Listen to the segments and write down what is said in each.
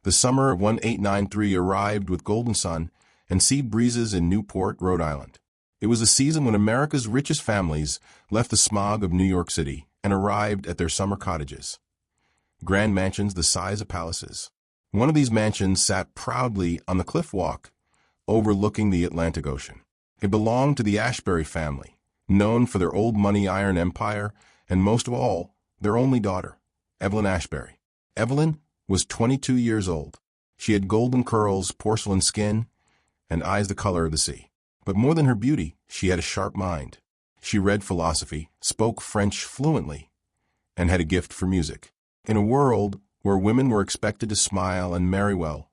The summer of 1893 arrived with golden sun and sea breezes in Newport, Rhode Island. It was a season when America's richest families left the smog of New York City and arrived at their summer cottages, grand mansions the size of palaces. One of these mansions sat proudly on the cliff walk, overlooking the Atlantic Ocean. It belonged to the Ashbury family, known for their old money iron empire, and most of all, their only daughter, Evelyn Ashbury. Evelyn was 22 years old. She had golden curls, porcelain skin, and eyes the color of the sea. But more than her beauty, she had a sharp mind. She read philosophy, spoke French fluently, and had a gift for music. In a world where women were expected to smile and marry well,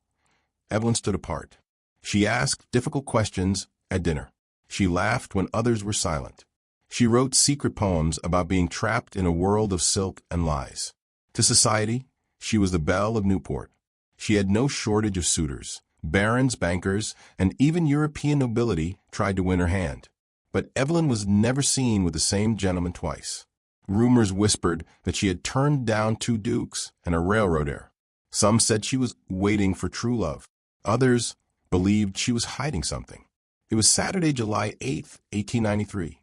Evelyn stood apart. She asked difficult questions at dinner. She laughed when others were silent. She wrote secret poems about being trapped in a world of silk and lies. To society, she was the belle of Newport. She had no shortage of suitors. Barons, bankers, and even European nobility tried to win her hand. But Evelyn was never seen with the same gentleman twice. Rumors whispered that she had turned down 2 dukes and a railroad heir. Some said she was waiting for true love. Others believed she was hiding something. It was Saturday, July 8, 1893,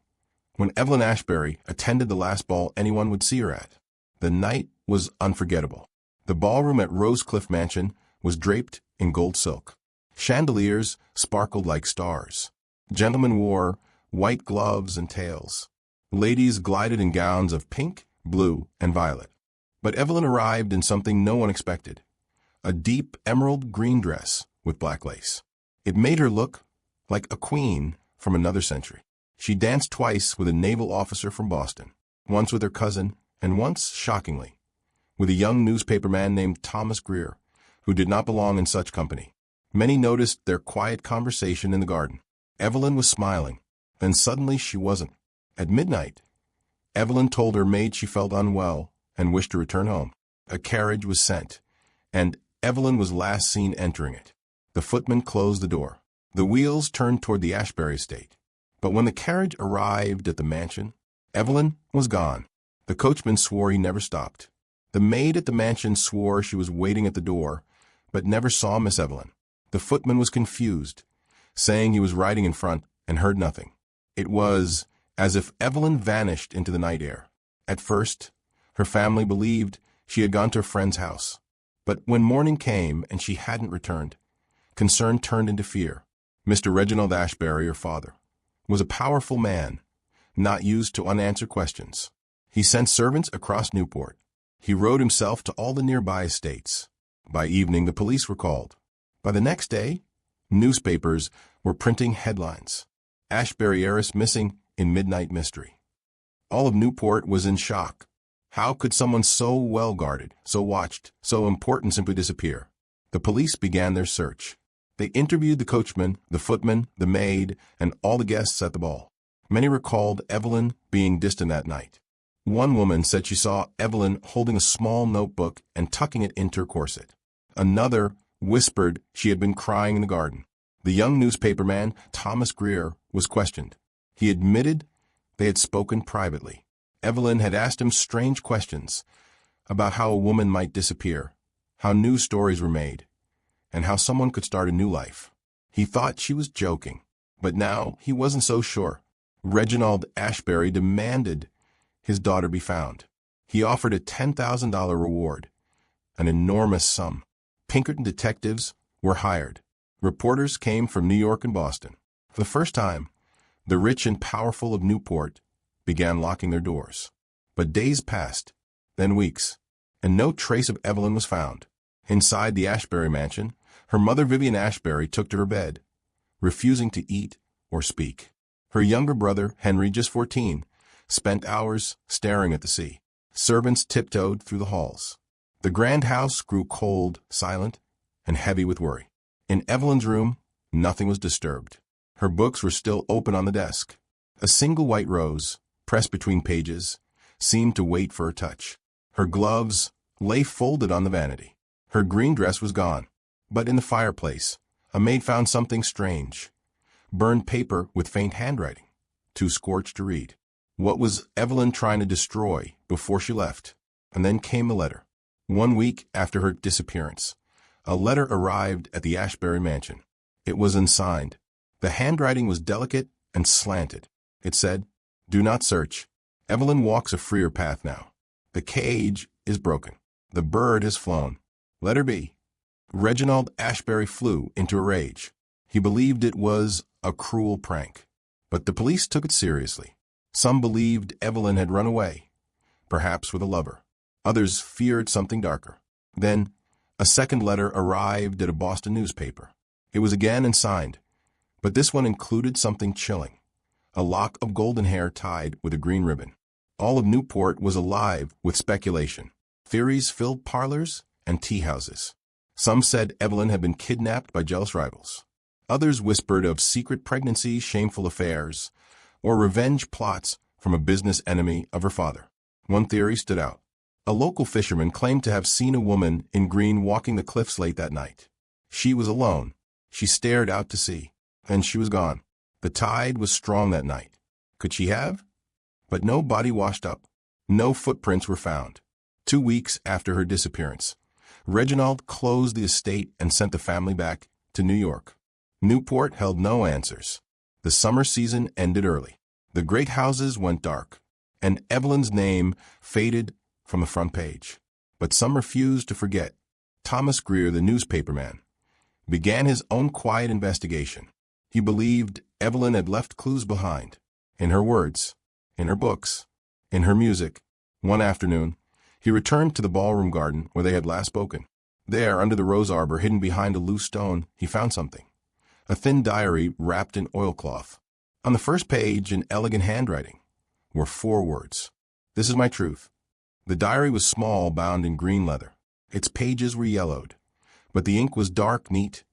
when Evelyn Ashbury attended the last ball anyone would see her at. The night was unforgettable. The ballroom at Rosecliff Mansion was draped in gold silk. Chandeliers sparkled like stars. Gentlemen wore white gloves and tails. Ladies glided in gowns of pink, blue, and violet. But Evelyn arrived in something no one expected: a deep emerald green dress with black lace. It made her look like a queen from another century. She danced twice with a naval officer from Boston, once with her cousin, and once, shockingly, with a young newspaperman named Thomas Greer, who did not belong in such company. Many noticed their quiet conversation in the garden. Evelyn was smiling, then suddenly she wasn't. At midnight, Evelyn told her maid she felt unwell and wished to return home. A carriage was sent, and Evelyn was last seen entering it. The footman closed the door. The wheels turned toward the Ashbury estate. But when the carriage arrived at the mansion, Evelyn was gone. The coachman swore he never stopped. The maid at the mansion swore she was waiting at the door, but never saw Miss Evelyn. The footman was confused, saying he was riding in front and heard nothing. It was as if Evelyn vanished into the night air. At first, her family believed she had gone to a friend's house. But when morning came and she hadn't returned, concern turned into fear. Mr. Reginald Ashbury, her father, was a powerful man, not used to unanswered questions. He sent servants across Newport. He rode himself to all the nearby estates. By evening, the police were called. By the next day, newspapers were printing headlines: Ashbury heiress missing in midnight mystery. All of Newport was in shock. How could someone so well guarded, so watched, so important simply disappear? The police began their search. They interviewed the coachman, the footman, the maid, and all the guests at the ball. Many recalled Evelyn being distant that night. One woman said she saw Evelyn holding a small notebook and tucking it into her corset. Another whispered she had been crying in the garden. The young newspaperman, Thomas Greer, was questioned. He admitted they had spoken privately. Evelyn had asked him strange questions about how a woman might disappear, how news stories were made, and how someone could start a new life. He thought she was joking, but now he wasn't so sure. Reginald Ashbury demanded his daughter be found. He offered a $10,000 reward, an enormous sum. Pinkerton detectives were hired. Reporters came from New York and Boston. For the first time, the rich and powerful of Newport began locking their doors. But days passed, then weeks, and no trace of Evelyn was found. Inside the Ashbury mansion, her mother Vivian Ashbury took to her bed, refusing to eat or speak. Her younger brother, Henry, just 14, spent hours staring at the sea. Servants tiptoed through the halls. The grand house grew cold, silent, and heavy with worry. In Evelyn's room, nothing was disturbed. Her books were still open on the desk. A single white rose, pressed between pages, seemed to wait for her touch. Her gloves lay folded on the vanity. Her green dress was gone. But in the fireplace, a maid found something strange: burned paper with faint handwriting, too scorched to read. What was Evelyn trying to destroy before she left? And then came a letter. 1 week after her disappearance, A letter arrived at the Ashbury mansion. It was unsigned. The handwriting was delicate and slanted. It said, "Do not search. Evelyn walks a freer path now. The cage is broken. The bird has flown. Let her be." Reginald Ashbury flew into a rage. He believed it was a cruel prank. But the police took it seriously. Some believed Evelyn had run away, perhaps with a lover. Others feared something darker. Then, a second letter arrived at a Boston newspaper. It was again unsigned, but this one included something chilling. A lock of golden hair tied with a green ribbon. All of Newport was alive with speculation. Theories filled parlors and tea houses. Some said Evelyn had been kidnapped by jealous rivals. Others whispered of secret pregnancies, shameful affairs, or revenge plots from a business enemy of her father. One theory stood out. A local fisherman claimed to have seen a woman in green walking the cliffs late that night. She was alone. She stared out to sea. Then she was gone. The tide was strong that night. Could she have? But no body washed up. No footprints were found. 2 weeks after her disappearance, Reginald closed the estate and sent the family back to New York. Newport held no answers. The summer season ended early. The great houses went dark, and Evelyn's name faded from the front page. But some refused to forget. Thomas Greer, the newspaperman, began his own quiet investigation. He believed Evelyn had left clues behind. In her words, in her books, in her music. One afternoon, he returned to the ballroom garden where they had last spoken. There, under the rose arbor, hidden behind a loose stone, he found something. A thin diary wrapped in oilcloth. On the first page, in elegant handwriting, were 4 words. "This is my truth." The diary was small, bound in green leather. Its pages were yellowed, but the ink was dark, neat,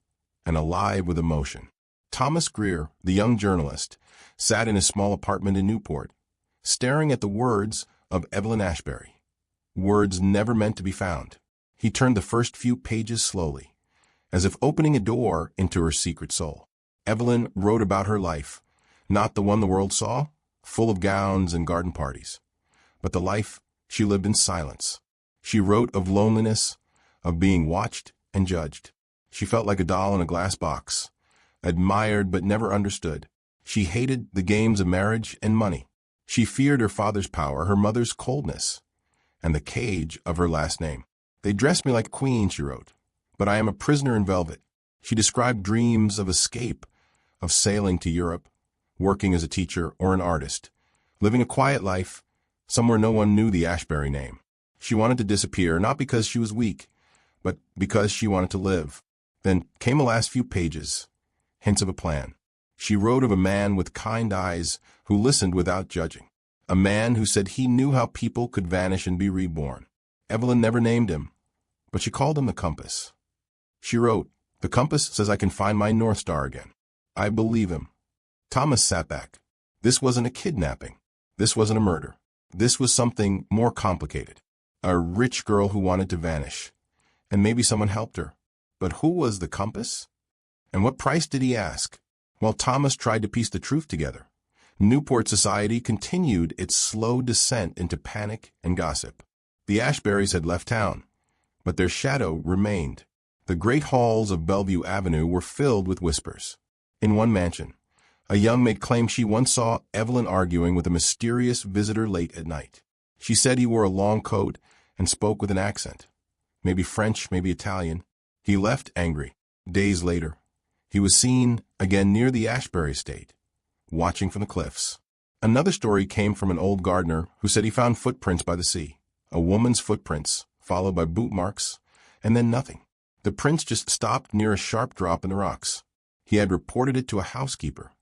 and alive with emotion. Thomas Greer, the young journalist, sat in his small apartment in Newport, staring at the words of Evelyn Ashbury. Words never meant to be found. He turned the first few pages slowly, as if opening a door into her secret soul. Evelyn wrote about her life, not the one the world saw, full of gowns and garden parties, but the life she lived in silence. She wrote of loneliness, of being watched and judged. She felt like a doll in a glass box, admired but never understood. She hated the games of marriage and money. She feared her father's power, her mother's coldness, and the cage of her last name. "They dress me like a queen," she wrote, "but I am a prisoner in velvet." She described dreams of escape, of sailing to Europe, working as a teacher or an artist, living a quiet life, somewhere no one knew the Ashbury name. She wanted to disappear, not because she was weak, but because she wanted to live. Then came the last few pages, hints of a plan. She wrote of a man with kind eyes who listened without judging. A man who said he knew how people could vanish and be reborn. Evelyn never named him, but she called him the compass. She wrote, "The compass says I can find my North Star again. I believe him." Thomas sat back. This wasn't a kidnapping. This wasn't a murder. This was something more complicated. A rich girl who wanted to vanish. And maybe someone helped her. But who was the compass? And what price did he ask? While Thomas tried to piece the truth together, Newport society continued its slow descent into panic and gossip. The Ashburys had left town, but their shadow remained. The great halls of Bellevue Avenue were filled with whispers. In one mansion, a young maid claimed she once saw Evelyn arguing with a mysterious visitor late at night. She said he wore a long coat and spoke with an accent. Maybe French, maybe Italian. He left angry. Days later, he was seen again near the Ashbury estate, watching from the cliffs. Another story came from an old gardener who said he found footprints by the sea. A woman's footprints, followed by boot marks, and then nothing. The prints just stopped near a sharp drop in the rocks. He had reported it to a housekeeper,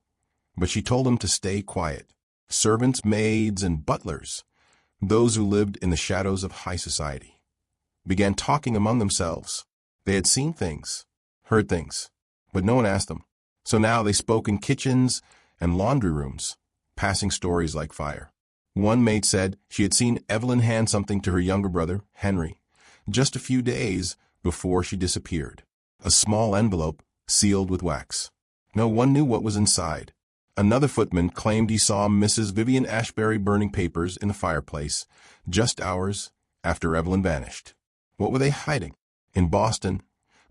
but she told him to stay quiet. Servants, maids, and butlers, those who lived in the shadows of high society, began talking among themselves. They had seen things, heard things, but no one asked them. So now they spoke in kitchens and laundry rooms, passing stories like fire. One maid said she had seen Evelyn hand something to her younger brother, Henry, just a few days before she disappeared. A small envelope sealed with wax. No one knew what was inside. Another footman claimed he saw Mrs. Vivian Ashbury burning papers in the fireplace just hours after Evelyn vanished. What were they hiding? In Boston,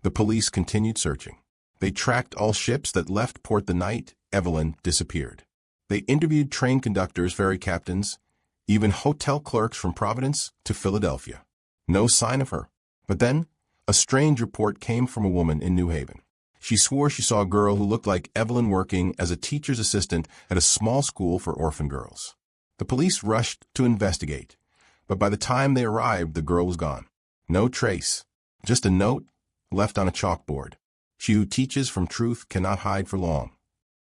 The police continued searching. They tracked all ships that left port the night Evelyn disappeared. They interviewed train conductors, ferry captains, even hotel clerks from Providence to Philadelphia. No sign of her. But then, a strange report came from a woman in New Haven. She swore she saw a girl who looked like Evelyn working as a teacher's assistant at a small school for orphan girls. The police rushed to investigate, but by the time they arrived, the girl was gone. No trace, just a note left on a chalkboard. She who teaches from truth cannot hide for long.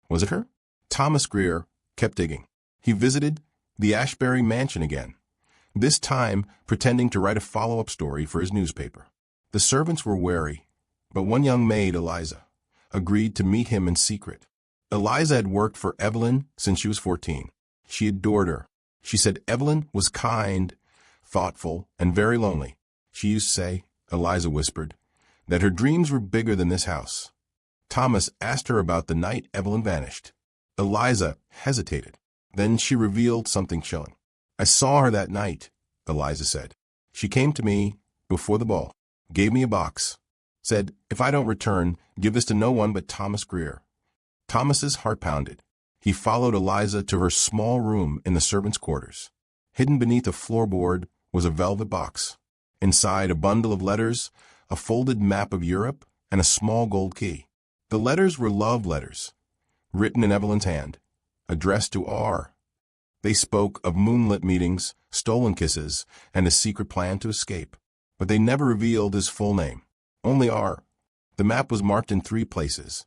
Was it her? Thomas Greer kept digging. He visited the Ashbury mansion again, this time pretending to write a follow-up story for his newspaper. The servants were wary, but one young maid, Eliza, agreed to meet him in secret. Eliza had worked for Evelyn since she was 14. She adored her. She said Evelyn was kind, thoughtful, and very lonely. She used to say, Eliza whispered, that her dreams were bigger than this house. Thomas asked her about the night Evelyn vanished. Eliza hesitated. Then she revealed something chilling. I saw her that night, Eliza said. She came to me before the ball, gave me a box, said, if I don't return, give this to no one but Thomas Greer. Thomas's heart pounded. He followed Eliza to her small room in the servants' quarters. Hidden beneath a floorboard was a velvet box. Inside, a bundle of letters, a folded map of Europe, and a small gold key. The letters were love letters, written in Evelyn's hand, addressed to R. They spoke of moonlit meetings, stolen kisses, and a secret plan to escape. But they never revealed his full name. Only R. The map was marked in 3 places: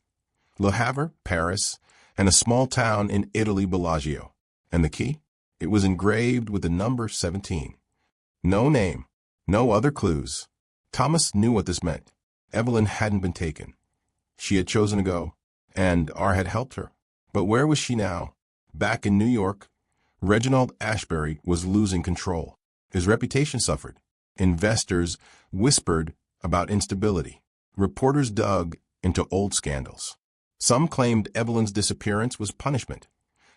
Le Havre, Paris, and a small town in Italy, Bellagio. And the key? It was engraved with the number 17. No name, no other clues. Thomas knew what this meant. Evelyn hadn't been taken. She had chosen to go, and R had helped her. But where was she now? Back in New York, Reginald Ashbury was losing control. His reputation suffered. Investors whispered about instability. Reporters dug into old scandals. Some claimed Evelyn's disappearance was punishment,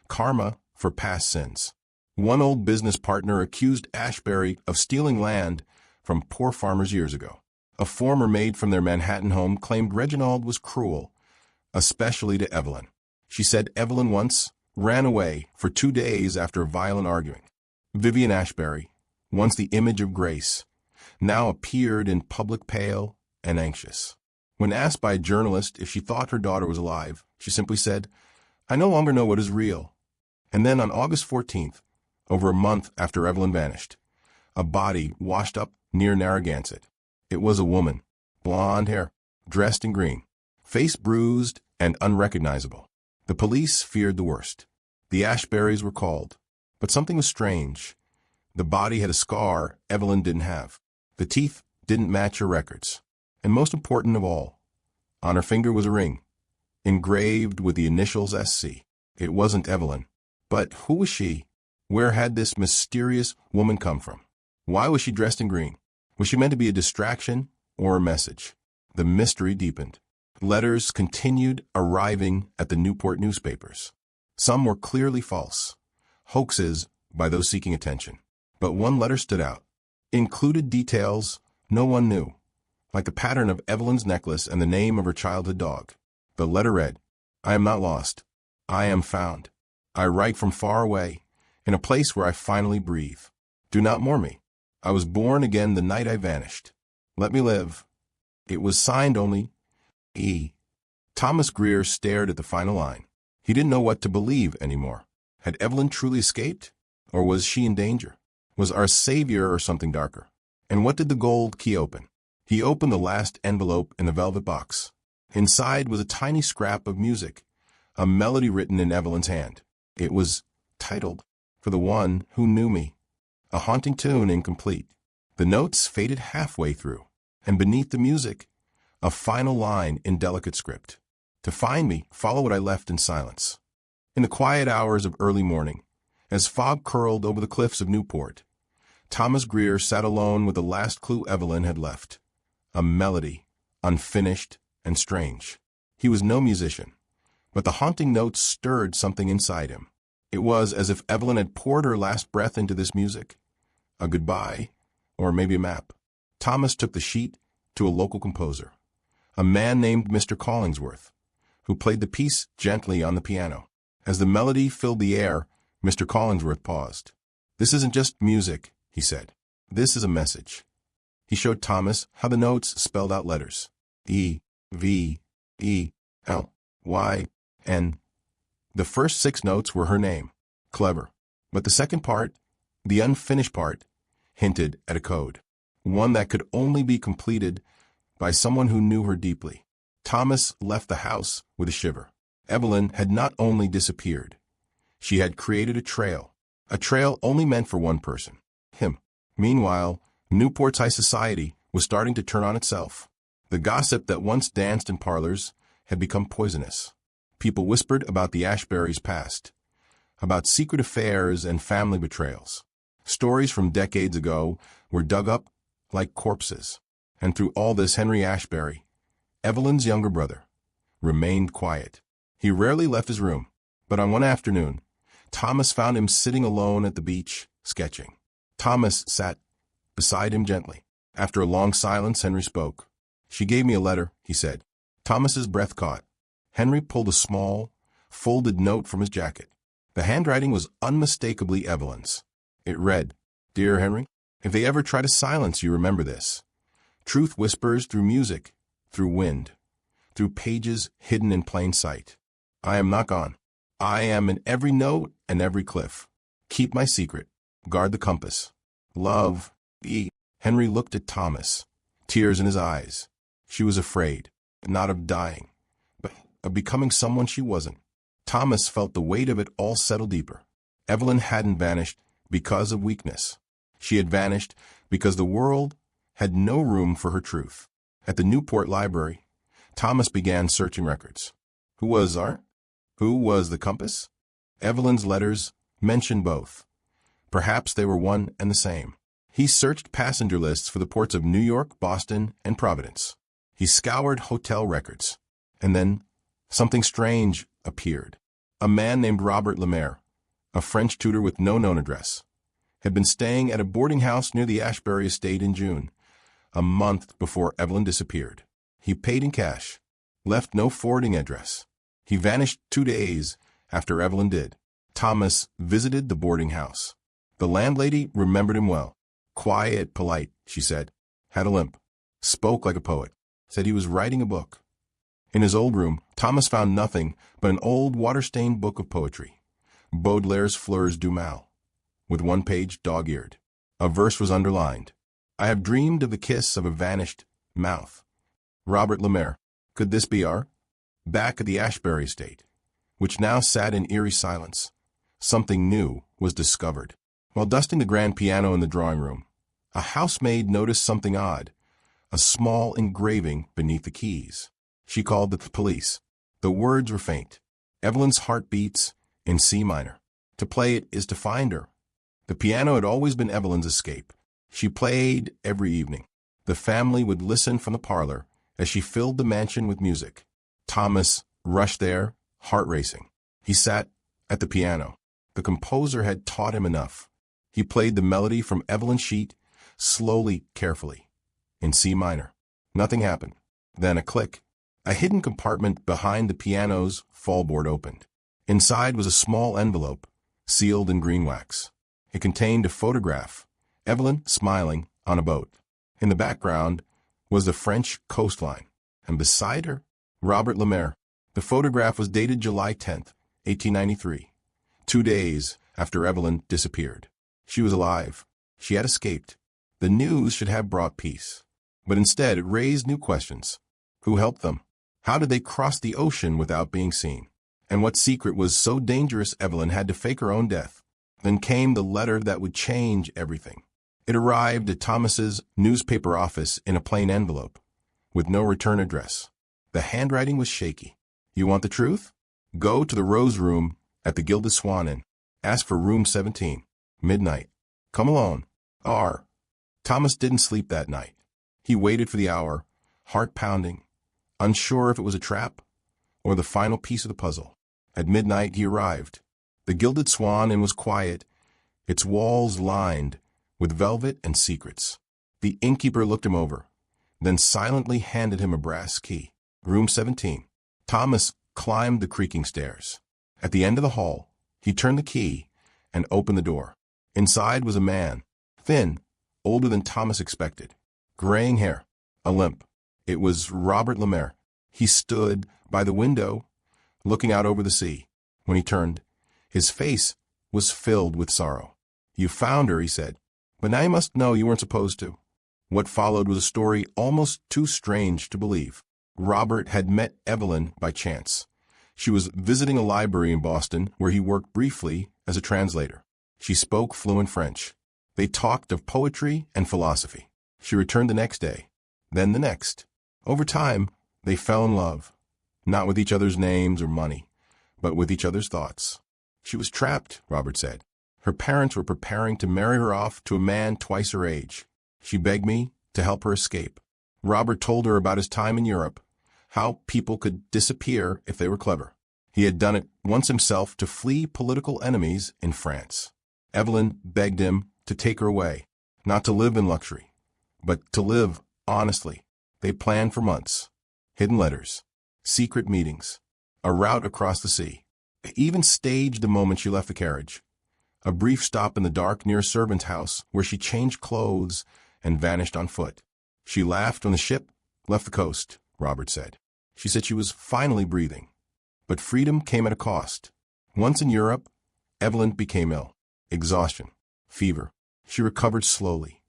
karma for past sins. One old business partner accused Ashbury of stealing land from poor farmers years ago. A former maid from their Manhattan home claimed Reginald was cruel, especially to Evelyn. She said Evelyn once ran away for 2 days after a violent arguing. Vivian Ashbury, once the image of grace, now appeared in public pale and anxious. When asked by a journalist if she thought her daughter was alive, she simply said, I no longer know what is real. And then on August 14th, over a month after Evelyn vanished, a body washed up near Narragansett. It was a woman, blonde hair, dressed in green, face bruised and unrecognizable. The police feared the worst. The Ashburys were called, but something was strange. The body had a scar Evelyn didn't have. The teeth didn't match her records. And most important of all, on her finger was a ring, engraved with the initials SC. It wasn't Evelyn. But who was she? Where had this mysterious woman come from? Why was she dressed in green? Was she meant to be a distraction or a message? The mystery deepened. Letters continued arriving at the Newport newspapers. Some were clearly false, hoaxes by those seeking attention. But one letter stood out. Included details no one knew, like the pattern of Evelyn's necklace and the name of her childhood dog. The letter read, I am not lost. I am found. I write from far away, in a place where I finally breathe. Do not mourn me. I was born again the night I vanished. Let me live. It was signed only E. Thomas Greer stared at the final line. He didn't know what to believe anymore. Had Evelyn truly escaped? Or was she in danger? Was our savior or something darker? And what did the gold key open? He opened the last envelope in the velvet box. Inside was a tiny scrap of music, a melody written in Evelyn's hand. It was titled, For the One Who Knew Me, a haunting tune incomplete. The notes faded halfway through, and beneath the music, a final line in delicate script. To find me, follow what I left in silence. In the quiet hours of early morning, as fog curled over the cliffs of Newport, Thomas Greer sat alone with the last clue Evelyn had left. A melody, unfinished and strange. He was no musician, but the haunting notes stirred something inside him. It was as if Evelyn had poured her last breath into this music. A goodbye, or maybe a map. Thomas took the sheet to a local composer, a man named Mr. Collingsworth, who played the piece gently on the piano. As the melody filled the air, Mr. Collingsworth paused. "This isn't just music," he said. "This is a message." He showed Thomas how the notes spelled out letters. E, V, E, L, Y, N. The first 6 notes were her name. Clever. But the second part, the unfinished part, hinted at a code. One that could only be completed by someone who knew her deeply. Thomas left the house with a shiver. Evelyn had not only disappeared, she had created a trail only meant for one person, him. Meanwhile, Newport's high society was starting to turn on itself. The gossip that once danced in parlors had become poisonous. People whispered about the Ashburys' past, about secret affairs and family betrayals. Stories from decades ago were dug up like corpses. And through all this, Henry Ashbury, Evelyn's younger brother, remained quiet. He rarely left his room, but on one afternoon, Thomas found him sitting alone at the beach, sketching. Thomas sat beside him gently. After a long silence, Henry spoke. "She gave me a letter," he said. Thomas's breath caught. Henry pulled a small, folded note from his jacket. The handwriting was unmistakably Evelyn's. It read, "Dear Henry, if they ever try to silence you, remember this. Truth whispers through music, through wind, through pages hidden in plain sight. I am not gone. I am in every note and every cliff. Keep my secret. Guard the compass. Love, E." Henry looked at Thomas, tears in his eyes. She was afraid, not of dying, but of becoming someone she wasn't. Thomas felt the weight of it all settle deeper. Evelyn hadn't vanished because of weakness. She had vanished because the world had no room for her truth. At the Newport Library, Thomas began searching records. Who was art? Who was the compass? Evelyn's letters mentioned both. Perhaps they were one and the same. He searched passenger lists for the ports of New York, Boston, and Providence. He scoured hotel records. And then something strange appeared. A man named Robert Lemaire, a French tutor with no known address, had been staying at a boarding house near the Ashbury estate in June, a month before Evelyn disappeared. He paid in cash, left no forwarding address. He vanished 2 days after Evelyn did. Thomas visited the boarding house. The landlady remembered him well. Quiet, polite, she said. Had a limp. Spoke like a poet. Said he was writing a book. In his old room, Thomas found nothing but an old water-stained book of poetry, Baudelaire's Fleurs du Mal, with one page dog-eared. A verse was underlined. "I have dreamed of the kiss of a vanished mouth." Robert Lemaire. Could this be art? Back at the Ashbury estate, which now sat in eerie silence, something new was discovered. While dusting the grand piano in the drawing room, a housemaid noticed something odd, a small engraving beneath the keys. She called the police. The words were faint. Evelyn's heart beats in C minor. To play it is to find her. The piano had always been Evelyn's escape. She played every evening. The family would listen from the parlor as she filled the mansion with music. Thomas rushed there, heart racing. He sat at the piano. The composer had taught him enough. He played the melody from Evelyn's sheet, slowly, carefully, in C minor. Nothing happened. Then a click. A hidden compartment behind the piano's fallboard opened. Inside was a small envelope, sealed in green wax. It contained a photograph, Evelyn smiling on a boat. In the background was the French coastline, and beside her, Robert Lemaire. The photograph was dated July 10th, 1893, 2 days after Evelyn disappeared. She was alive. She had escaped. The news should have brought peace. But instead, it raised new questions. Who helped them? How did they cross the ocean without being seen? And what secret was so dangerous Evelyn had to fake her own death? Then came the letter that would change everything. It arrived at Thomas's newspaper office in a plain envelope, with no return address. The handwriting was shaky. You want the truth? Go to the Rose Room at the Gilded Swan Inn. Ask for room 17. Midnight. Come alone. R. Thomas didn't sleep that night. He waited for the hour, heart pounding, unsure if it was a trap or the final piece of the puzzle. At midnight he arrived. The Gilded Swan Inn was quiet, its walls lined with velvet and secrets. The innkeeper looked him over, then silently handed him a brass key. Room 17. Thomas climbed the creaking stairs. At the end of the hall, he turned the key and opened the door. Inside was a man, thin, older than Thomas expected, graying hair, a limp. It was Robert Lemaire. He stood by the window, looking out over the sea. When he turned, his face was filled with sorrow. "You found her," he said, "but now you must know you weren't supposed to." What followed was a story almost too strange to believe. Robert had met Evelyn by chance. She was visiting a library in Boston where he worked briefly as a translator. She spoke fluent French. They talked of poetry and philosophy. She returned the next day, then the next. Over time, they fell in love, not with each other's names or money, but with each other's thoughts. She was trapped, Robert said. Her parents were preparing to marry her off to a man twice her age. She begged me to help her escape. Robert told her about his time in Europe, how people could disappear if they were clever. He had done it once himself to flee political enemies in France. Evelyn begged him to take her away, not to live in luxury, but to live honestly. They planned for months. Hidden letters, secret meetings, a route across the sea. They even staged the moment she left the carriage. A brief stop in the dark near a servant's house where she changed clothes and vanished on foot. She laughed when the ship left the coast, Robert said. She said she was finally breathing. But freedom came at a cost. Once in Europe, Evelyn became ill. Exhaustion, fever. She recovered slowly,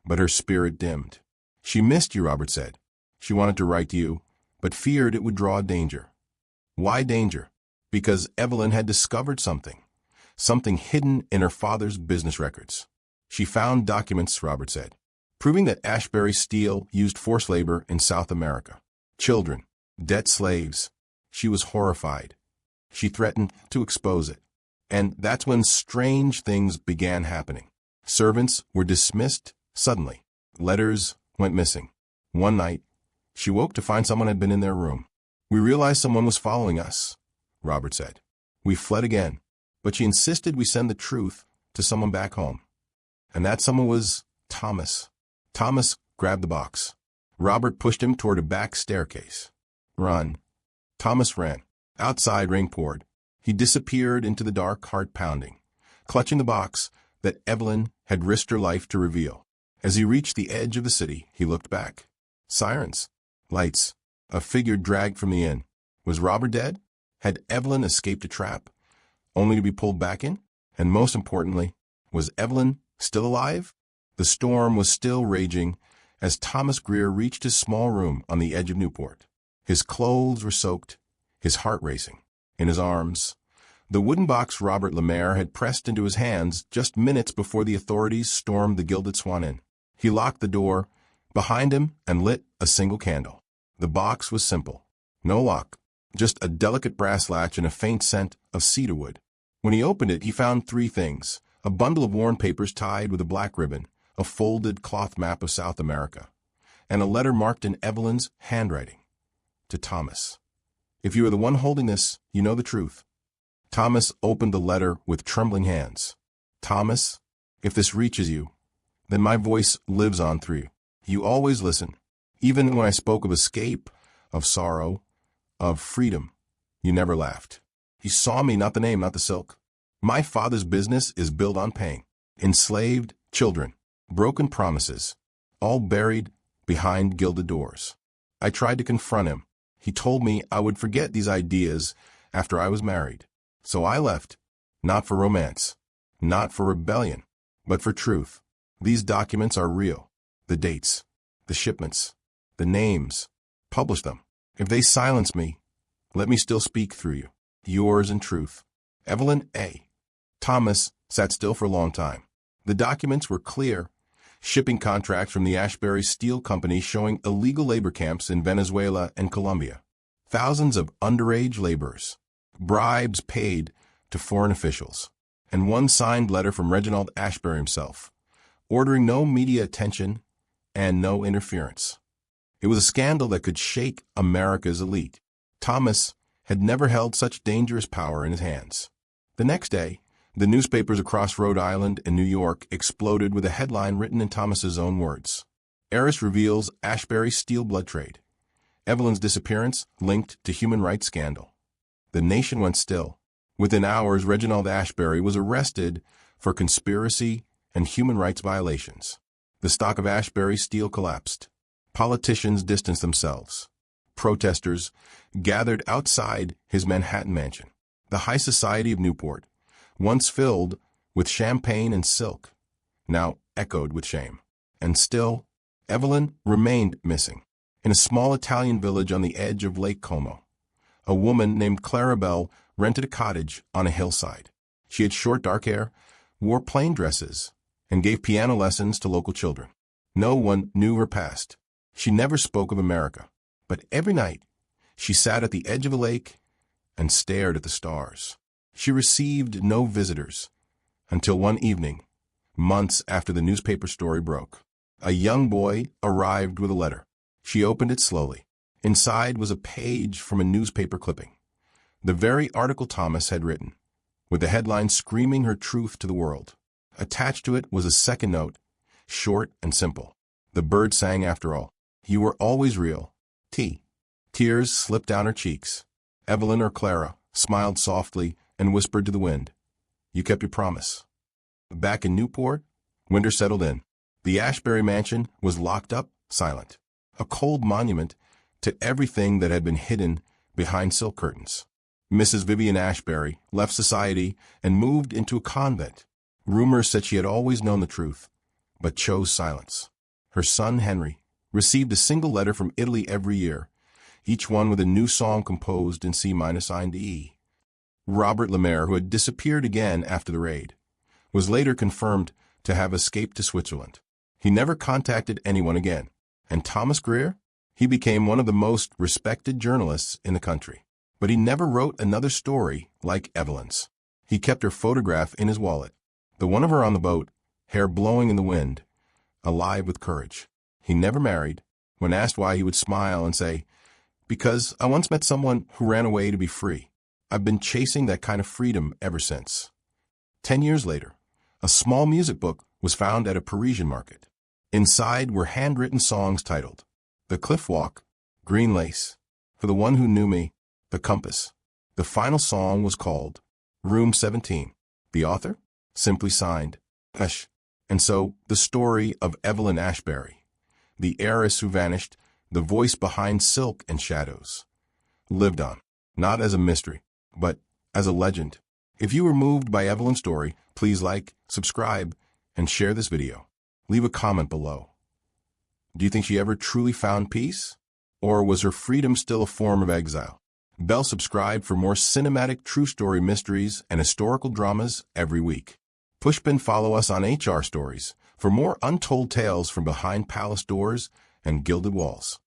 but her spirit dimmed. She missed you, Robert said. She wanted to write to you, but feared it would draw danger. Why danger? Because Evelyn had discovered something hidden in her father's business records. She found documents, Robert said, proving that Ashbury Steel used forced labor in South America. Children, debt slaves. She was horrified. She threatened to expose it. And that's when strange things began happening. Servants were dismissed suddenly. Letters went missing. One night, she woke to find someone had been in their room. "We realized someone was following us," Robert said. "We fled again, but she insisted we send the truth to someone back home." And that someone was Thomas. Thomas grabbed the box. Robert pushed him toward a back staircase. "Run." Thomas ran. Outside, rain poured. He disappeared into the dark, heart pounding, clutching the box that Evelyn had risked her life to reveal. As he reached the edge of the city, he looked back. Sirens, lights, a figure dragged from the inn. Was Robert dead? Had Evelyn escaped a trap, only to be pulled back in? And most importantly, was Evelyn still alive? The storm was still raging as Thomas Greer reached his small room on the edge of Newport. His clothes were soaked, his heart racing. In his arms, the wooden box Robert Lemaire had pressed into his hands just minutes before the authorities stormed the Gilded Swan Inn. He locked the door behind him and lit a single candle. The box was simple. No lock, just a delicate brass latch and a faint scent of cedarwood. When he opened it, he found three things: a bundle of worn papers tied with a black ribbon, a folded cloth map of South America, and a letter marked in Evelyn's handwriting. To Thomas. "If you are the one holding this, you know the truth." Thomas opened the letter with trembling hands. "Thomas, if this reaches you, then my voice lives on through you. You always listen. Even when I spoke of escape, of sorrow, of freedom, you never laughed. You saw me, not the name, not the silk. My father's business is built on pain. Enslaved children, broken promises, all buried behind gilded doors. I tried to confront him. He told me I would forget these ideas after I was married. So I left, not for romance, not for rebellion, but for truth. These documents are real. The dates, the shipments, the names. Publish them. If they silence me, let me still speak through you. Yours in truth, Evelyn A." Thomas sat still for a long time. The documents were clear. Shipping contracts from the Ashbury Steel Company showing illegal labor camps in Venezuela and Colombia. Thousands of underage laborers. Bribes paid to foreign officials. And one signed letter from Reginald Ashbury himself, ordering no media attention and no interference. It was a scandal that could shake America's elite. Thomas had never held such dangerous power in his hands. The next day, the newspapers across Rhode Island and New York exploded with a headline written in Thomas's own words. Heiress reveals Ashbury's steel blood trade. Evelyn's disappearance linked to human rights scandal. The nation went still. Within hours, Reginald Ashbury was arrested for conspiracy and human rights violations. The stock of Ashbury steel collapsed. Politicians distanced themselves. Protesters gathered outside his Manhattan mansion. The high society of Newport, once filled with champagne and silk, now echoed with shame. And still, Evelyn remained missing. In a small Italian village on the edge of Lake Como, a woman named Clarabelle rented a cottage on a hillside. She had short dark hair, wore plain dresses, and gave piano lessons to local children. No one knew her past. She never spoke of America, but every night she sat at the edge of a lake and stared at the stars. She received no visitors until one evening, months after the newspaper story broke. A young boy arrived with a letter. She opened it slowly. Inside was a page from a newspaper clipping, the very article Thomas had written, with the headline screaming her truth to the world. Attached to it was a second note, short and simple. The bird sang after all. You were always real. T. Tears slipped down her cheeks. Evelyn or Clara smiled softly and whispered to the wind, You kept your promise. Back in Newport, winter settled in. The Ashbury mansion was locked up, silent, a cold monument to everything that had been hidden behind silk curtains. Mrs. Vivian Ashbury left society and moved into a convent. Rumors said she had always known the truth, but chose silence. Her son, Henry, received a single letter from Italy every year, each one with a new song composed in C-minor signed to E. Robert Lemaire, who had disappeared again after the raid, was later confirmed to have escaped to Switzerland. He never contacted anyone again. And Thomas Greer? He became one of the most respected journalists in the country. But he never wrote another story like Evelyn's. He kept her photograph in his wallet, the one of her on the boat, hair blowing in the wind, alive with courage. He never married. When asked why, he would smile and say, Because I once met someone who ran away to be free. I've been chasing that kind of freedom ever since. 10 years later, a small music book was found at a Parisian market. Inside were handwritten songs titled The Cliff Walk, Green Lace, For the One Who Knew Me, The Compass. The final song was called Room 17. The author simply signed Hush. And so the story of Evelyn Ashbury, the heiress who vanished, the voice behind silk and shadows, lived on, not as a mystery, but as a legend. If you were moved by Evelyn's story, please like, subscribe, and share this video. Leave a comment below. Do you think she ever truly found peace? Or was her freedom still a form of exile? Subscribe for more cinematic true story mysteries and historical dramas every week. Pushpin follow us on HR Stories for more untold tales from behind palace doors and gilded walls.